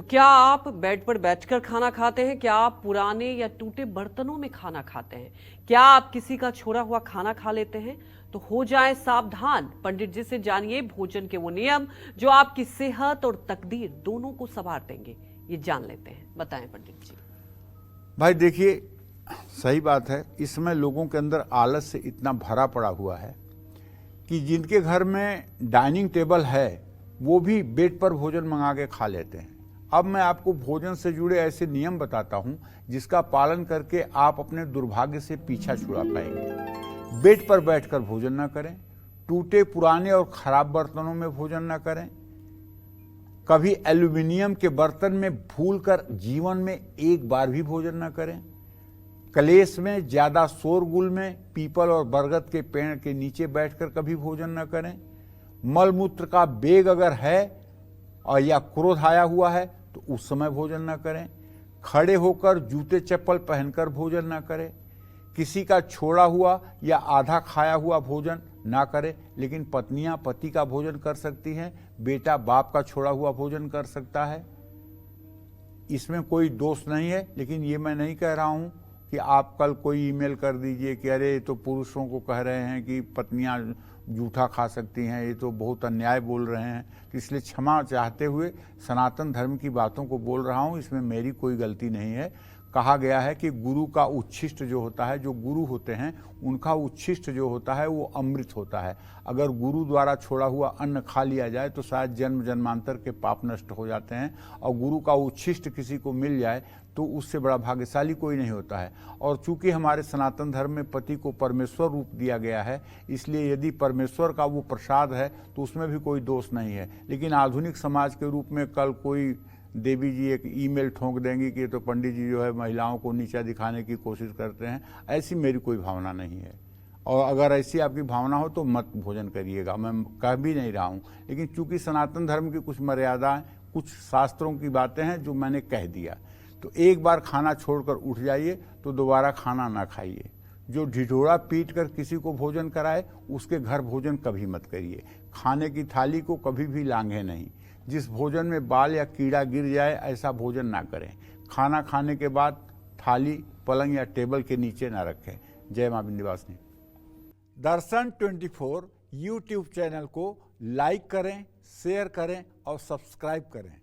क्या आप बेड पर बैठकर खाना खाते हैं? क्या आप पुराने या टूटे बर्तनों में खाना खाते हैं? क्या आप किसी का छोड़ा हुआ खाना खा लेते हैं? तो हो जाएं सावधान। पंडित जी से जानिए भोजन के वो नियम जो आपकी सेहत और तकदीर दोनों को संवार देंगे। ये जान लेते हैं, बताएं पंडित जी। भाई देखिए, सही बात है। इस समय लोगों के अंदर आलस से इतना भरा पड़ा हुआ है कि जिनके घर में डाइनिंग टेबल है वो भी बेड पर भोजन मंगा के खा लेते हैं। अब मैं आपको भोजन से जुड़े ऐसे नियम बताता हूं जिसका पालन करके आप अपने दुर्भाग्य से पीछा छुड़ा पाएंगे। बेड पर बैठकर भोजन न करें, टूटे पुराने और खराब बर्तनों में भोजन न करें, कभी एल्यूमिनियम के बर्तन में भूलकर जीवन में एक बार भी भोजन न करें, कलेश में, ज्यादा शोरगुल में, पीपल और बरगद के पेड़ के नीचे बैठकर कभी भोजन न करें, मलमूत्र का बेग अगर है और या क्रोध आया हुआ है तो उस समय भोजन न करें, खड़े होकर जूते चप्पल पहनकर भोजन न करें, किसी का छोड़ा हुआ या आधा खाया हुआ भोजन ना करें। लेकिन पत्नियां पति का भोजन कर सकती हैं, बेटा बाप का छोड़ा हुआ भोजन कर सकता है, इसमें कोई दोष नहीं है। लेकिन ये मैं नहीं कह रहा हूं कि आप कल कोई ईमेल कर दीजिए कि अरे तो पुरुषों को कह रहे हैं कि पत्नियां जूठा खा सकती हैं, ये तो बहुत अन्याय बोल रहे हैं। तो इसलिए क्षमा चाहते हुए सनातन धर्म की बातों को बोल रहा हूं, इसमें मेरी कोई गलती नहीं है। कहा गया है कि गुरु का उच्छिष्ट जो होता है, जो गुरु होते हैं उनका उच्छिष्ट जो होता है वो अमृत होता है। अगर गुरु द्वारा छोड़ा हुआ अन्न खा लिया जाए तो शायद जन्म जन्मांतर के पाप नष्ट हो जाते हैं, और गुरु का उच्छिष्ट किसी को मिल जाए तो उससे बड़ा भाग्यशाली कोई नहीं होता है। और चूंकि हमारे सनातन धर्म में पति को परमेश्वर रूप दिया गया है, इसलिए यदि परमेश्वर का वो प्रसाद है तो उसमें भी कोई दोष नहीं है। लेकिन आधुनिक समाज के रूप में कल कोई देवी जी एक ईमेल ठोंक देंगी कि तो पंडित जी जो है महिलाओं को नीचा दिखाने की कोशिश करते हैं, ऐसी मेरी कोई भावना नहीं है। और अगर ऐसी आपकी भावना हो तो मत भोजन करिएगा, मैं कह भी नहीं रहा हूँ। लेकिन चूंकि सनातन धर्म की कुछ मर्यादाएं, कुछ शास्त्रों की बातें हैं जो मैंने कह दिया, तो एक बार खाना छोड़कर उठ जाइए तो दोबारा खाना ना खाइए। जो ढिढोरा पीट कर किसी को भोजन कराए उसके घर भोजन कभी मत करिए। खाने की थाली को कभी भी लांघे नहीं। जिस भोजन में बाल या कीड़ा गिर जाए ऐसा भोजन ना करें। खाना खाने के बाद थाली पलंग या टेबल के नीचे ना रखें। जय मां विंध्यवासिनी। दर्शन 24 यूट्यूब चैनल को लाइक करें, शेयर करें और सब्सक्राइब करें।